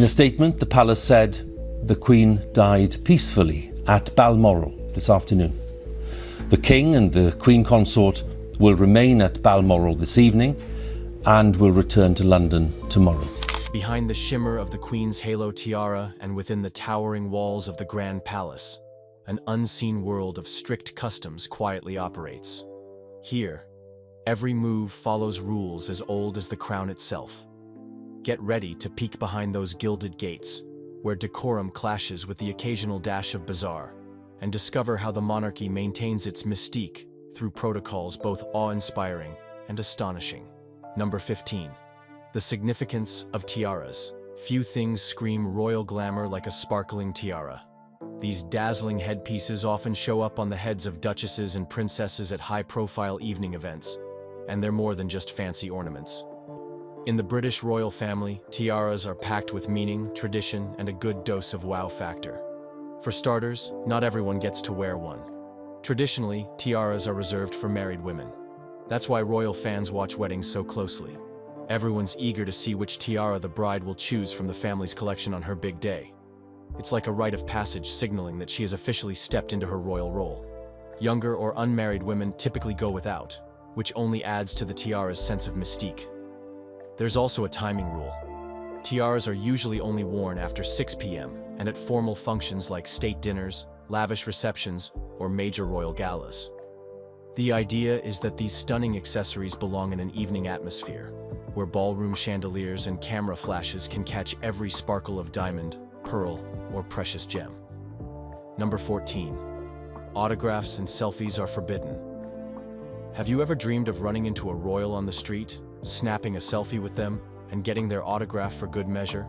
a statement, the palace said the Queen died peacefully at Balmoral this afternoon. The King and the Queen Consort will remain at Balmoral this evening and will return to London tomorrow. Behind the shimmer of the Queen's halo tiara and within the towering walls of the Grand Palace, an unseen world of strict customs quietly operates. Here, every move follows rules as old as the crown itself. Get ready to peek behind those gilded gates, where decorum clashes with the occasional dash of bizarre, and discover how the monarchy maintains its mystique through protocols both awe-inspiring and astonishing. Number 15. The significance of tiaras. Few things scream royal glamour like a sparkling tiara. These dazzling headpieces often show up on the heads of duchesses and princesses at high-profile evening events, and they're more than just fancy ornaments. In the British royal family, tiaras are packed with meaning, tradition, and a good dose of wow factor. For starters, not everyone gets to wear one. Traditionally, tiaras are reserved for married women. That's why royal fans watch weddings so closely. Everyone's eager to see which tiara the bride will choose from the family's collection on her big day. It's like a rite of passage signaling that she has officially stepped into her royal role. Younger or unmarried women typically go without, which only adds to the tiara's sense of mystique. There's also a timing rule. Tiaras are usually only worn after 6 p.m. and at formal functions like state dinners, lavish receptions, or major royal galas. The idea is that these stunning accessories belong in an evening atmosphere, where ballroom chandeliers and camera flashes can catch every sparkle of diamond, pearl, or precious gem. Number 14. Autographs and selfies are forbidden. Have you ever dreamed of running into a royal on the street, snapping a selfie with them, and getting their autograph for good measure?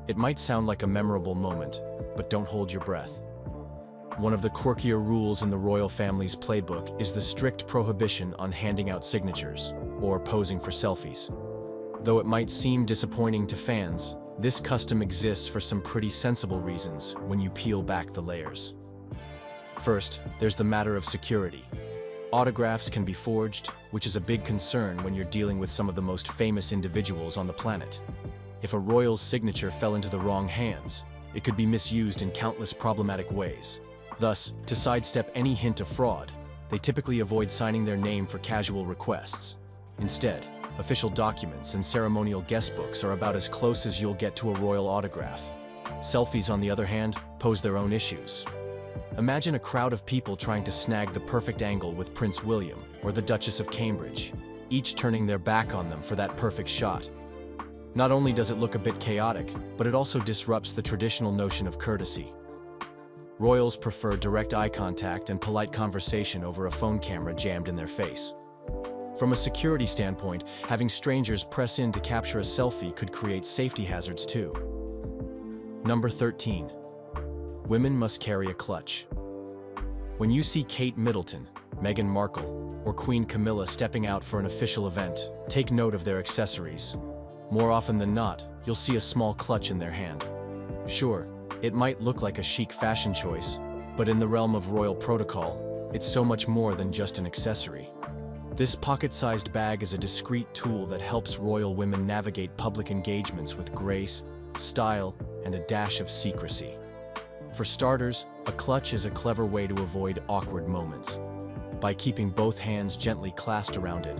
It might sound like a memorable moment, but don't hold your breath. One of the quirkier rules in the royal family's playbook is the strict prohibition on handing out signatures, or posing for selfies. Though it might seem disappointing to fans, this custom exists for some pretty sensible reasons when you peel back the layers. First, there's the matter of security. Autographs can be forged, which is a big concern when you're dealing with some of the most famous individuals on the planet. If a royal's signature fell into the wrong hands, it could be misused in countless problematic ways. Thus, to sidestep any hint of fraud, they typically avoid signing their name for casual requests. Instead, official documents and ceremonial guestbooks are about as close as you'll get to a royal autograph. Selfies, on the other hand, pose their own issues. Imagine a crowd of people trying to snag the perfect angle with Prince William or the Duchess of Cambridge, each turning their back on them for that perfect shot. Not only does it look a bit chaotic, but it also disrupts the traditional notion of courtesy. Royals prefer direct eye contact and polite conversation over a phone camera jammed in their face. From a security standpoint, having strangers press in to capture a selfie could create safety hazards too. Number 13. Women must carry a clutch. When you see Kate Middleton, Meghan Markle, or Queen Camilla stepping out for an official event, take note of their accessories. More often than not, you'll see a small clutch in their hand. Sure, it might look like a chic fashion choice, but in the realm of royal protocol, it's so much more than just an accessory. This pocket-sized bag is a discreet tool that helps royal women navigate public engagements with grace, style, and a dash of secrecy. For starters, a clutch is a clever way to avoid awkward moments. By keeping both hands gently clasped around it,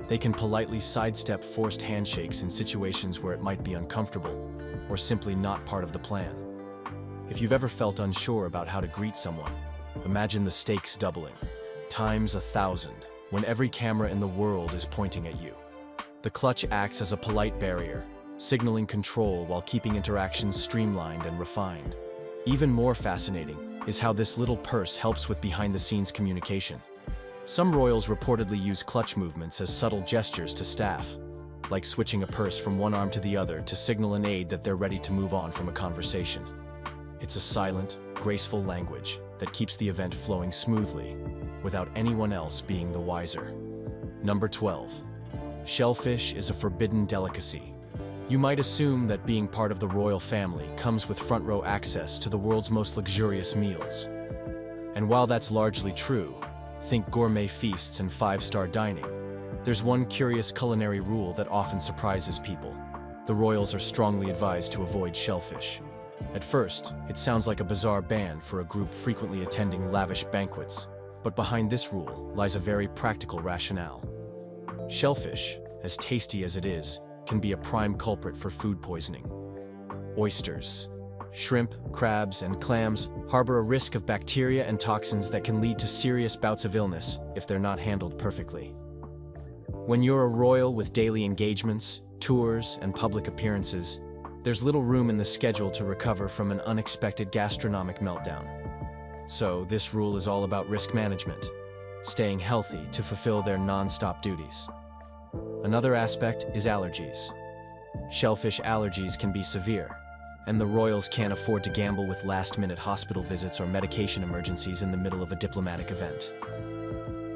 they can politely sidestep forced handshakes in situations where it might be uncomfortable, or simply not part of the plan. If you've ever felt unsure about how to greet someone, imagine the stakes doubling, times 1,000, when every camera in the world is pointing at you. The clutch acts as a polite barrier, signaling control while keeping interactions streamlined and refined. Even more fascinating is how this little purse helps with behind-the-scenes communication. Some royals reportedly use clutch movements as subtle gestures to staff, like switching a purse from one arm to the other to signal an aide that they're ready to move on from a conversation. It's a silent, graceful language that keeps the event flowing smoothly, without anyone else being the wiser. Number 12. Shellfish is a forbidden delicacy. You might assume that being part of the royal family comes with front-row access to the world's most luxurious meals. And while that's largely true, think gourmet feasts and 5-star dining, there's one curious culinary rule that often surprises people. the royals are strongly advised to avoid shellfish. At first, it sounds like a bizarre ban for a group frequently attending lavish banquets, but behind this rule lies a very practical rationale. Shellfish, as tasty as it is, can be a prime culprit for food poisoning. Oysters, shrimp, crabs, and clams harbor a risk of bacteria and toxins that can lead to serious bouts of illness if they're not handled perfectly. When you're a royal with daily engagements, tours, and public appearances, there's little room in the schedule to recover from an unexpected gastronomic meltdown. So this rule is all about risk management, staying healthy to fulfill their non-stop duties. Another aspect is allergies. Shellfish allergies can be severe, and the royals can't afford to gamble with last-minute hospital visits or medication emergencies in the middle of a diplomatic event.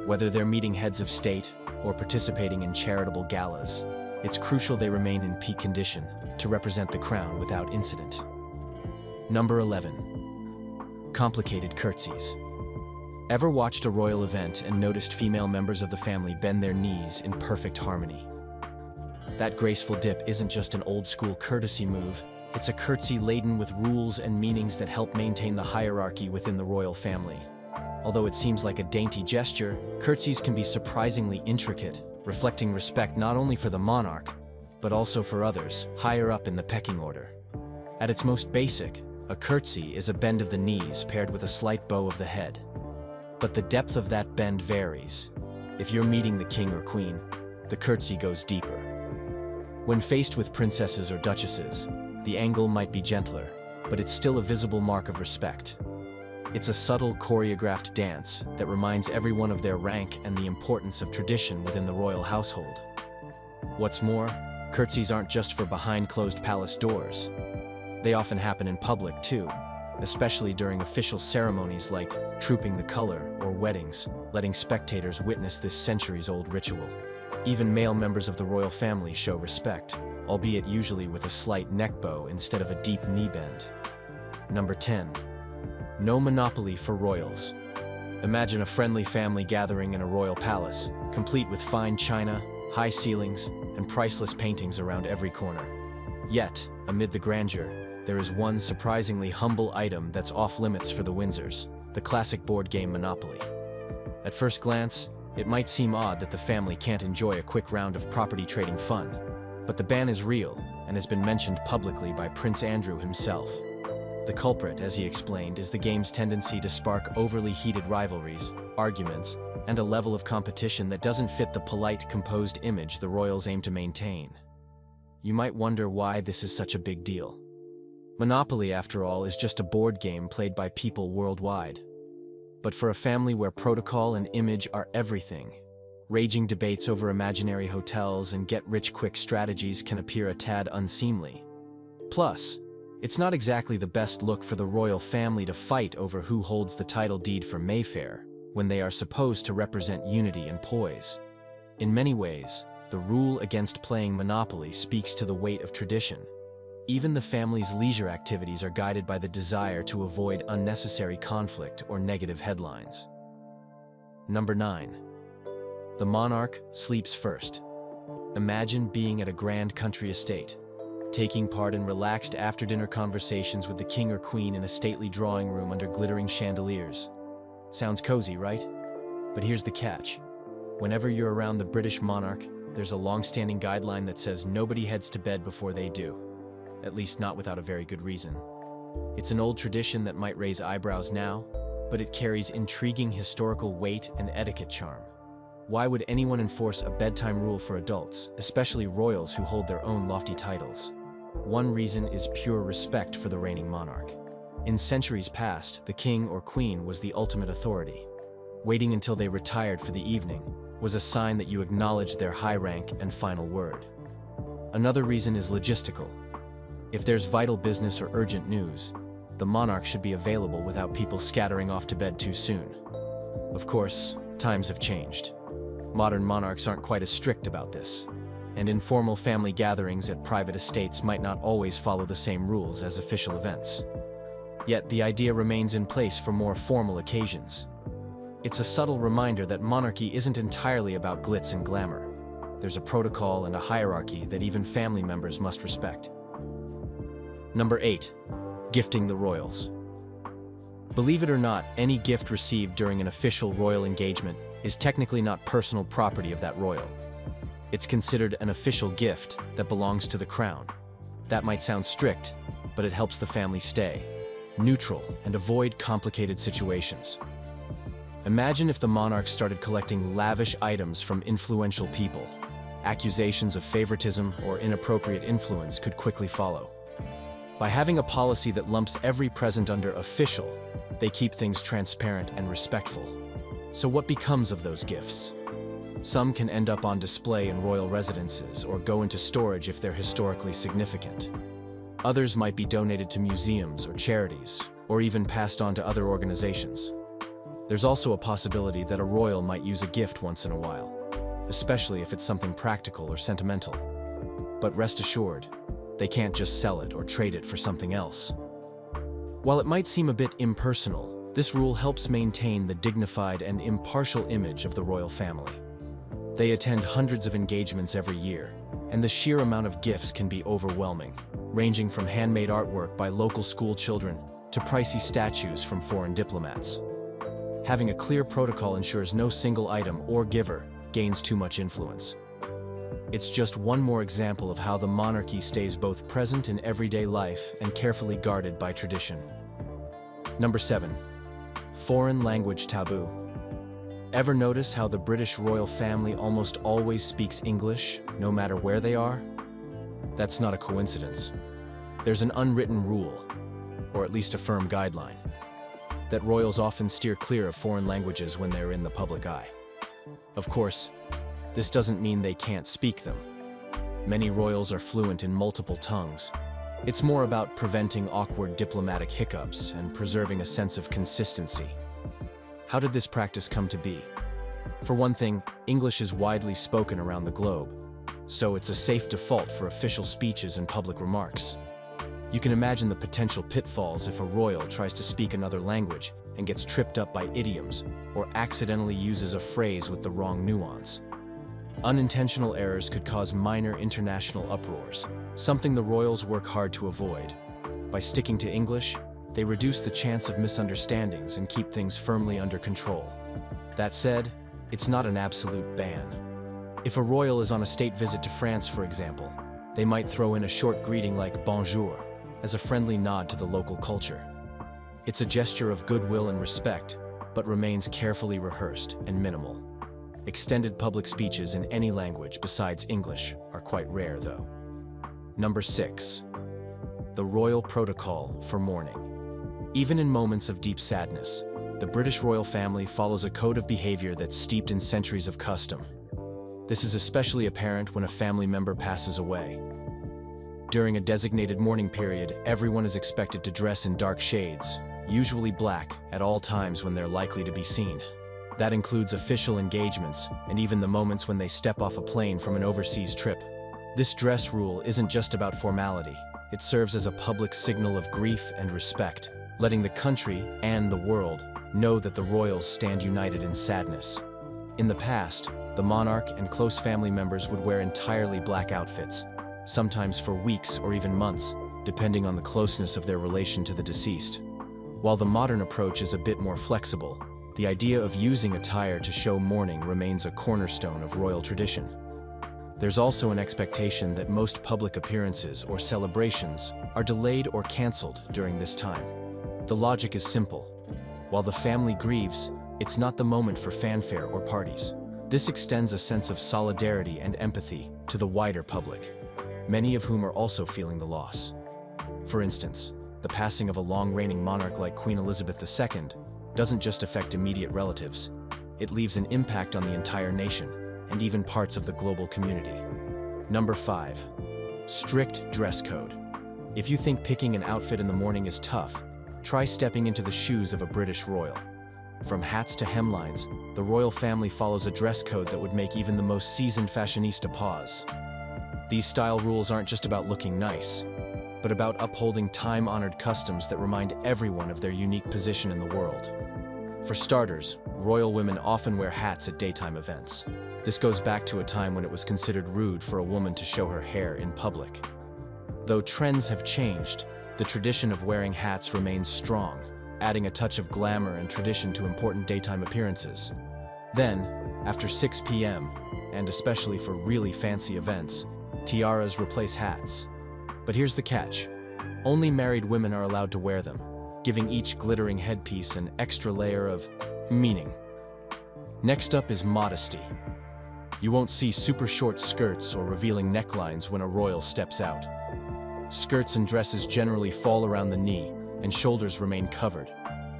Whether they're meeting heads of state or participating in charitable galas, it's crucial they remain in peak condition to represent the crown without incident. Number 11. Complicated curtsies. Ever watched a royal event and noticed female members of the family bend their knees in perfect harmony? That graceful dip isn't just an old-school courtesy move, it's a curtsy laden with rules and meanings that help maintain the hierarchy within the royal family. Although it seems like a dainty gesture, curtsies can be surprisingly intricate, reflecting respect not only for the monarch, but also for others higher up in the pecking order. At its most basic, a curtsy is a bend of the knees paired with a slight bow of the head. But the depth of that bend varies. If you're meeting the king or queen, the curtsy goes deeper. When faced with princesses or duchesses, the angle might be gentler, but it's still a visible mark of respect. It's a subtle, choreographed dance that reminds everyone of their rank and the importance of tradition within the royal household. What's more, curtsies aren't just for behind closed palace doors. They often happen in public too, especially during official ceremonies like Trooping the Color or weddings, letting spectators witness this centuries-old ritual. Even male members of the royal family show respect, albeit usually with a slight neck bow instead of a deep knee bend. Number 10. No monopoly for royals. Imagine a friendly family gathering in a royal palace, complete with fine china, high ceilings, and priceless paintings around every corner. Yet, amid the grandeur, there is one surprisingly humble item that's off-limits for the Windsors, the classic board game Monopoly. At first glance, it might seem odd that the family can't enjoy a quick round of property trading fun, but the ban is real and has been mentioned publicly by Prince Andrew himself. The culprit, as he explained, is the game's tendency to spark overly heated rivalries, arguments, and a level of competition that doesn't fit the polite, composed image the royals aim to maintain. You might wonder why this is such a big deal. Monopoly, after all, is just a board game played by people worldwide. But for a family where protocol and image are everything, raging debates over imaginary hotels and get-rich-quick strategies can appear a tad unseemly. Plus, it's not exactly the best look for the royal family to fight over who holds the title deed for Mayfair, when they are supposed to represent unity and poise. In many ways, the rule against playing Monopoly speaks to the weight of tradition. Even the family's leisure activities are guided by the desire to avoid unnecessary conflict or negative headlines. Number 9. The monarch sleeps first. Imagine being at a grand country estate, taking part in relaxed after-dinner conversations with the king or queen in a stately drawing room under glittering chandeliers. Sounds cozy, right? But here's the catch. Whenever you're around the British monarch, there's a long-standing guideline that says nobody heads to bed before they do. At least not without a very good reason. It's an old tradition that might raise eyebrows now, but it carries intriguing historical weight and etiquette charm. Why would anyone enforce a bedtime rule for adults, especially royals who hold their own lofty titles? One reason is pure respect for the reigning monarch. In centuries past, the king or queen was the ultimate authority. Waiting until they retired for the evening was a sign that you acknowledged their high rank and final word. Another reason is logistical. If there's vital business or urgent news, the monarch should be available without people scattering off to bed too soon. Of course, times have changed. Modern monarchs aren't quite as strict about this, and informal family gatherings at private estates might not always follow the same rules as official events. Yet the idea remains in place for more formal occasions. It's a subtle reminder that monarchy isn't entirely about glitz and glamour. there's a protocol and a hierarchy that even family members must respect. Number 8. Gifting the royals. Believe it or not, any gift received during an official royal engagement is technically not personal property of that royal. It's considered an official gift that belongs to the crown. That might sound strict, but it helps the family stay neutral and avoid complicated situations. Imagine if the monarch started collecting lavish items from influential people. Accusations of favoritism or inappropriate influence could quickly follow. By having a policy that lumps every present under official, they keep things transparent and respectful. So what becomes of those gifts? Some can end up on display in royal residences or go into storage if they're historically significant. Others might be donated to museums or charities, or even passed on to other organizations. There's also a possibility that a royal might use a gift once in a while, especially if it's something practical or sentimental. But rest assured, they can't just sell it or trade it for something else. While it might seem a bit impersonal, this rule helps maintain the dignified and impartial image of the royal family. They attend hundreds of engagements every year, and the sheer amount of gifts can be overwhelming, ranging from handmade artwork by local school children to pricey statues from foreign diplomats. Having a clear protocol ensures no single item or giver gains too much influence. It's just one more example of how the monarchy stays both present in everyday life and carefully guarded by tradition. Number 7. Foreign language taboo. Ever notice how the British royal family almost always speaks English, no matter where they are? That's not a coincidence. There's an unwritten rule, or at least a firm guideline, that royals often steer clear of foreign languages when they're in the public eye. Of course, this doesn't mean they can't speak them. Many royals are fluent in multiple tongues. It's more about preventing awkward diplomatic hiccups and preserving a sense of consistency. How did this practice come to be? For one thing, English is widely spoken around the globe, so it's a safe default for official speeches and public remarks. You can imagine the potential pitfalls if a royal tries to speak another language and gets tripped up by idioms or accidentally uses a phrase with the wrong nuance. Unintentional errors could cause minor international uproars, something the royals work hard to avoid. By sticking to English, they reduce the chance of misunderstandings and keep things firmly under control. That said, it's not an absolute ban. If a royal is on a state visit to France, for example, they might throw in a short greeting like bonjour as a friendly nod to the local culture. It's a gesture of goodwill and respect, but remains carefully rehearsed and minimal. Extended public speeches in any language besides English are quite rare, though. Number 6. The royal protocol for mourning. Even in moments of deep sadness, the British royal family follows a code of behavior that's steeped in centuries of custom. This is especially apparent when a family member passes away. During a designated mourning period, everyone is expected to dress in dark shades, usually black, at all times when they're likely to be seen. That includes official engagements and even the moments when they step off a plane from an overseas trip. This dress rule isn't just about formality. It serves as a public signal of grief and respect, letting the country and the world know that the royals stand united in sadness. In the past, the monarch and close family members would wear entirely black outfits, sometimes for weeks or even months, depending on the closeness of their relation to the deceased. While the modern approach is a bit more flexible, the idea of using attire to show mourning remains a cornerstone of royal tradition. There's also an expectation that most public appearances or celebrations are delayed or canceled during this time. The logic is simple. While the family grieves, it's not the moment for fanfare or parties. This extends a sense of solidarity and empathy to the wider public, many of whom are also feeling the loss. For instance, the passing of a long-reigning monarch like Queen Elizabeth II doesn't just affect immediate relatives. It leaves an impact on the entire nation and even parts of the global community. Number 5. Strict dress code. If you think picking an outfit in the morning is tough, try stepping into the shoes of a British royal. From hats to hemlines, the royal family follows a dress code that would make even the most seasoned fashionista pause. These style rules aren't just about looking nice, but about upholding time-honored customs that remind everyone of their unique position in the world. For starters, royal women often wear hats at daytime events. This goes back to a time when it was considered rude for a woman to show her hair in public. Though trends have changed, the tradition of wearing hats remains strong, adding a touch of glamour and tradition to important daytime appearances. Then, after 6 p.m., and especially for really fancy events, tiaras replace hats. But here's the catch. Only married women are allowed to wear them, giving each glittering headpiece an extra layer of meaning. Next up is modesty. You won't see super short skirts or revealing necklines when a royal steps out. Skirts and dresses generally fall around the knee, and shoulders remain covered,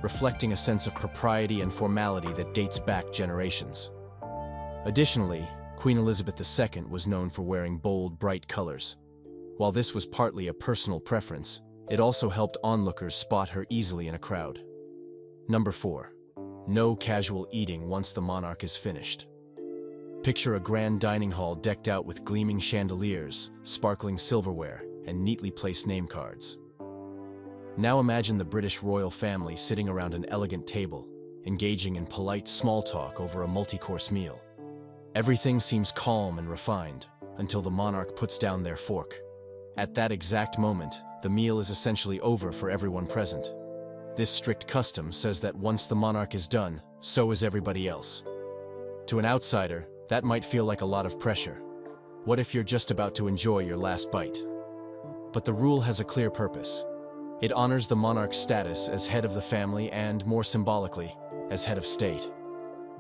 reflecting a sense of propriety and formality that dates back generations. Additionally, Queen Elizabeth II was known for wearing bold, bright colors. While this was partly a personal preference, it also helped onlookers spot her easily in a crowd. Number 4. No casual eating once the monarch is finished. Picture a grand dining hall decked out with gleaming chandeliers, sparkling silverware, and neatly placed name cards. Now imagine the British royal family sitting around an elegant table, engaging in polite small talk over a multi-course meal. Everything seems calm and refined, until the monarch puts down their fork. At that exact moment, the meal is essentially over for everyone present. This strict custom says that once the monarch is done, so is everybody else. To an outsider, that might feel like a lot of pressure. What if you're just about to enjoy your last bite? But the rule has a clear purpose. It honors the monarch's status as head of the family and, more symbolically, as head of state.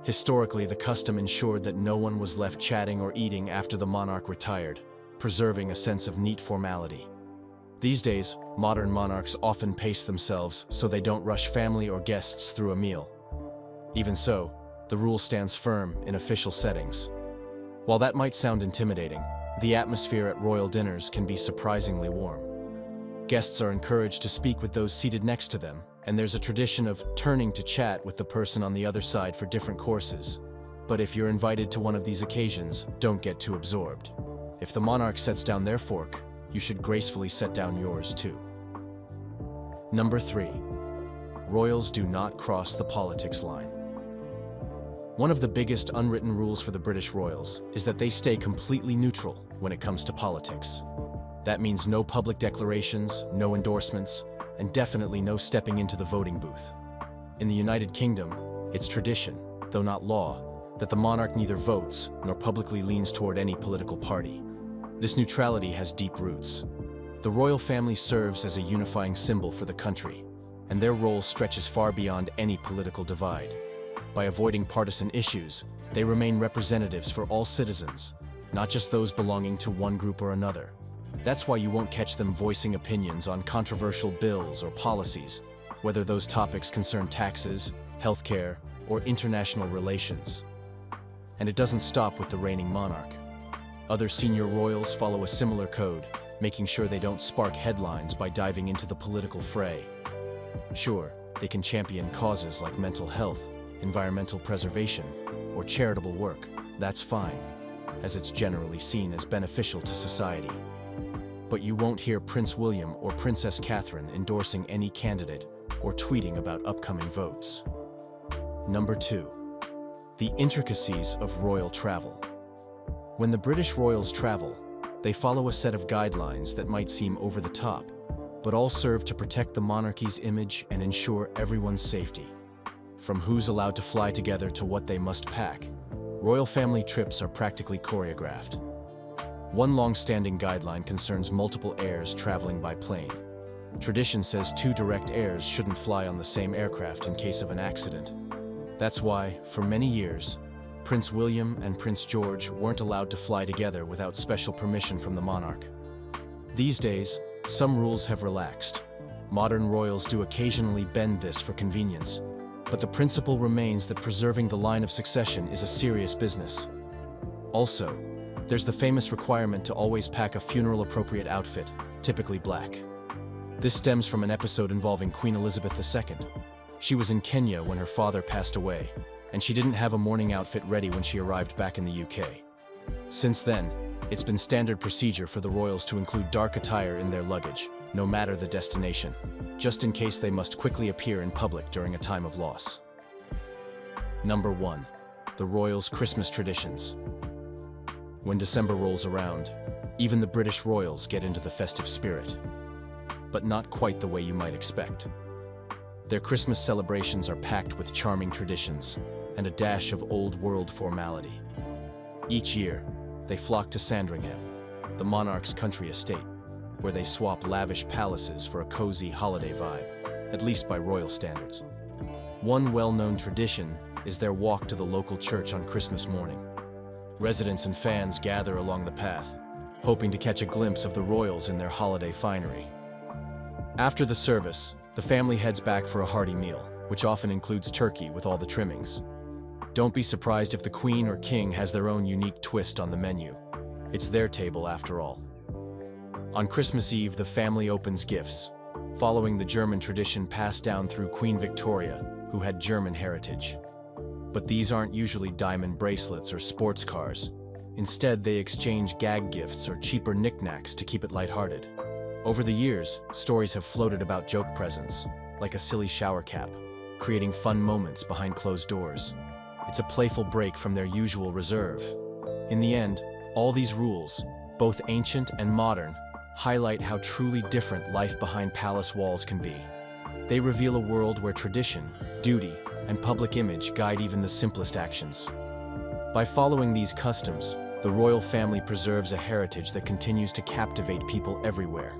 Historically, the custom ensured that no one was left chatting or eating after the monarch retired, preserving a sense of neat formality. These days, modern monarchs often pace themselves so they don't rush family or guests through a meal. Even so, the rule stands firm in official settings. While that might sound intimidating, the atmosphere at royal dinners can be surprisingly warm. Guests are encouraged to speak with those seated next to them, and there's a tradition of turning to chat with the person on the other side for different courses. But if you're invited to one of these occasions, don't get too absorbed. If the monarch sets down their fork, you should gracefully set down yours too. Number 3. Royals do not cross the politics line. One of the biggest unwritten rules for the British royals is that they stay completely neutral when it comes to politics. That means no public declarations, no endorsements, and definitely no stepping into the voting booth. In the United Kingdom, it's tradition, though not law, that the monarch neither votes nor publicly leans toward any political party. This neutrality has deep roots. The royal family serves as a unifying symbol for the country, and their role stretches far beyond any political divide. By avoiding partisan issues, they remain representatives for all citizens, not just those belonging to one group or another. That's why you won't catch them voicing opinions on controversial bills or policies, whether those topics concern taxes, healthcare, or international relations. And it doesn't stop with the reigning monarch. Other senior royals follow a similar code, making sure they don't spark headlines by diving into the political fray. Sure, they can champion causes like mental health, environmental preservation, or charitable work. That's fine, as it's generally seen as beneficial to society. But you won't hear Prince William or Princess Catherine endorsing any candidate or tweeting about upcoming votes. Number 2. The intricacies of royal travel. When the British royals travel, they follow a set of guidelines that might seem over the top, but all serve to protect the monarchy's image and ensure everyone's safety. From who's allowed to fly together to what they must pack, royal family trips are practically choreographed. One long-standing guideline concerns multiple heirs traveling by plane. Tradition says 2 direct heirs shouldn't fly on the same aircraft in case of an accident. That's why, for many years, Prince William and Prince George weren't allowed to fly together without special permission from the monarch. These days, some rules have relaxed. Modern royals do occasionally bend this for convenience, but the principle remains that preserving the line of succession is a serious business. Also, there's the famous requirement to always pack a funeral-appropriate outfit, typically black. This stems from an episode involving Queen Elizabeth II. She was in Kenya when her father passed away, and she didn't have a mourning outfit ready when she arrived back in the UK. Since then, it's been standard procedure for the royals to include dark attire in their luggage, no matter the destination, just in case they must quickly appear in public during a time of loss. Number 1. The royals' Christmas traditions. When December rolls around, even the British royals get into the festive spirit. But not quite the way you might expect. Their Christmas celebrations are packed with charming traditions and a dash of old-world formality. Each year, they flock to Sandringham, the monarch's country estate, where they swap lavish palaces for a cozy holiday vibe, at least by royal standards. One well-known tradition is their walk to the local church on Christmas morning. Residents and fans gather along the path, hoping to catch a glimpse of the royals in their holiday finery. After the service, the family heads back for a hearty meal, which often includes turkey with all the trimmings. Don't be surprised if the Queen or King has their own unique twist on the menu. It's their table after all. On Christmas Eve, the family opens gifts, following the German tradition passed down through Queen Victoria, who had German heritage. But these aren't usually diamond bracelets or sports cars. Instead, they exchange gag gifts or cheaper knickknacks to keep it lighthearted. Over the years, stories have floated about joke presents, like a silly shower cap, creating fun moments behind closed doors. It's a playful break from their usual reserve. In the end, all these rules, both ancient and modern, highlight how truly different life behind palace walls can be. They reveal a world where tradition, duty, and public image guide even the simplest actions. By following these customs, the royal family preserves a heritage that continues to captivate people everywhere.